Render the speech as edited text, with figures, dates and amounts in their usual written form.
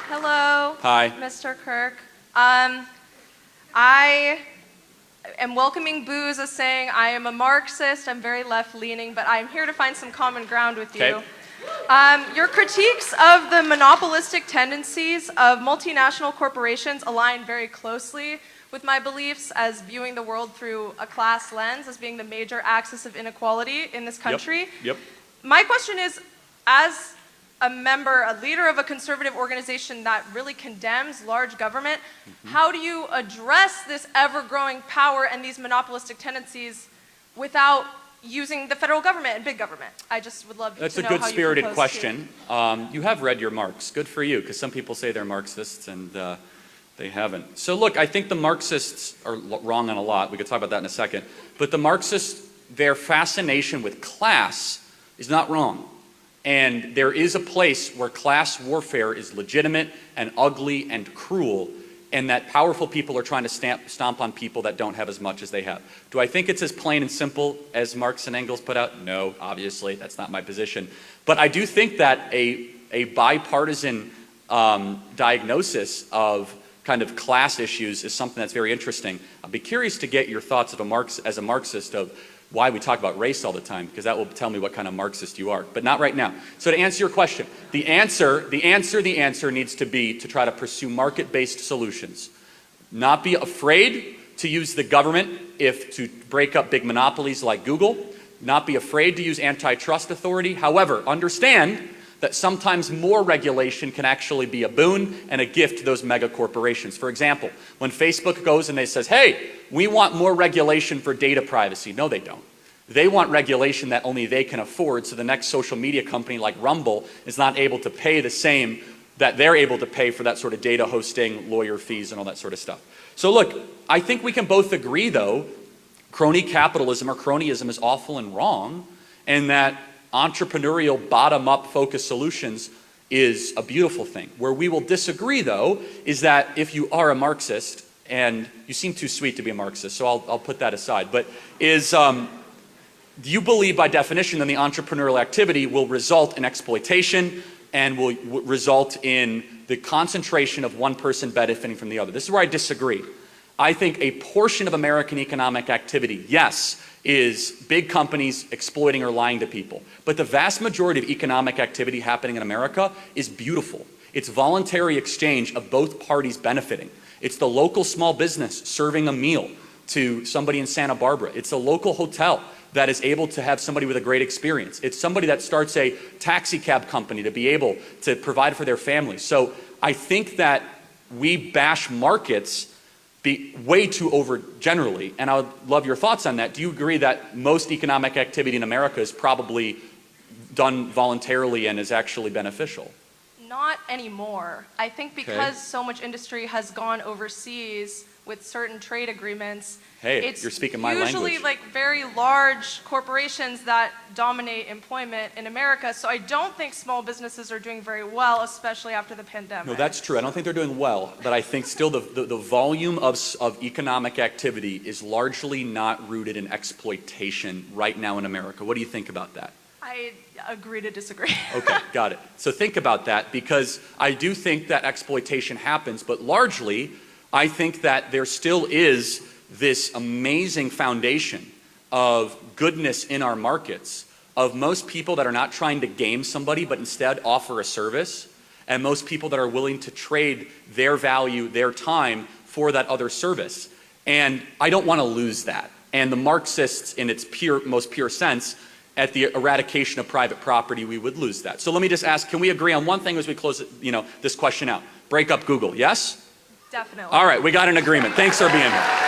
Hello. Hi. Mr. Kirk. I am welcoming booze as saying I am a Marxist. I'm very left-leaning, but I'm here to find some common ground with you. Okay. Your critiques of the monopolistic tendencies of multinational corporations align very closely with my beliefs as viewing the world through a class lens as being the major axis of inequality in this country. Yep. My question is, as a member, a leader of a conservative organization that really condemns large government, how do you address this ever-growing power and these monopolistic tendencies without using the federal government and big government? I just would love to know how you propose to. That's a good-spirited question. You have read your Marx. Good for you, because some people say they're Marxists and they haven't. So look, I think the Marxists are wrong on a lot. We could talk about that in a second. But the Marxists, their fascination with class is not wrong. And there is a place where class warfare is legitimate and ugly and cruel, and that powerful people are trying to stomp on people that don't have as much as they have. Do I think it's as plain and simple as Marx and Engels put out? No, obviously, that's not my position. But I do think that a bipartisan diagnosis of kind of class issues is something that's very interesting. I'd be curious to get your thoughts as a Marxist of why we talk about race all the time, because that will tell me what kind of Marxist you are, but not right now. So to answer your question, the answer needs to be to try to pursue market-based solutions. Not be afraid to use the government to break up big monopolies like Google. Not be afraid to use antitrust authority. However, understand that sometimes more regulation can actually be a boon and a gift to those mega corporations. For example, when Facebook goes and they says, hey, we want more regulation for data privacy. No, they don't. They want regulation that only they can afford, so the next social media company like Rumble is not able to pay the same that they're able to pay for that sort of data hosting, lawyer fees, and all that sort of stuff. So look, I think we can both agree, though, crony capitalism or cronyism is awful and wrong, and that entrepreneurial, bottom-up focused solutions is a beautiful thing. Where we will disagree, though, is that if you are a Marxist, and you seem too sweet to be a Marxist, so I'll put that aside, but do you believe by definition that the entrepreneurial activity will result in exploitation and will result in the concentration of one person benefiting from the other? This is where I disagree. I think a portion of American economic activity, yes, is big companies exploiting or lying to people. But the vast majority of economic activity happening in America is beautiful. It's voluntary exchange of both parties benefiting. It's the local small business serving a meal to somebody in Santa Barbara. It's a local hotel that is able to have somebody with a great experience. It's somebody that starts a taxi cab company to be able to provide for their family. So I think that we bash markets way too over generally, and I would love your thoughts on that. Do you agree that most economic activity in America is probably done voluntarily and is actually beneficial? Not anymore. I think because so much industry has gone overseas with certain trade agreements, it's you're speaking my language. Usually like very large corporations that dominate employment in America. So I don't think small businesses are doing very well, especially after the pandemic. No, that's true. I don't think they're doing well, but I think still the volume of economic activity is largely not rooted in exploitation right now in America. What do you think about that? I agree to disagree. Okay, got it. So think about that, because I do think that exploitation happens, but largely I think that there still is this amazing foundation of goodness in our markets, of most people that are not trying to game somebody but instead offer a service, and most people that are willing to trade their value, their time for that other service. And I don't want to lose that. And the Marxists, in its most pure sense, at the eradication of private property, we would lose that. So let me just ask, can we agree on one thing as we close this question out? Break up Google, yes? Definitely. All right, we got an agreement. Thanks for being here.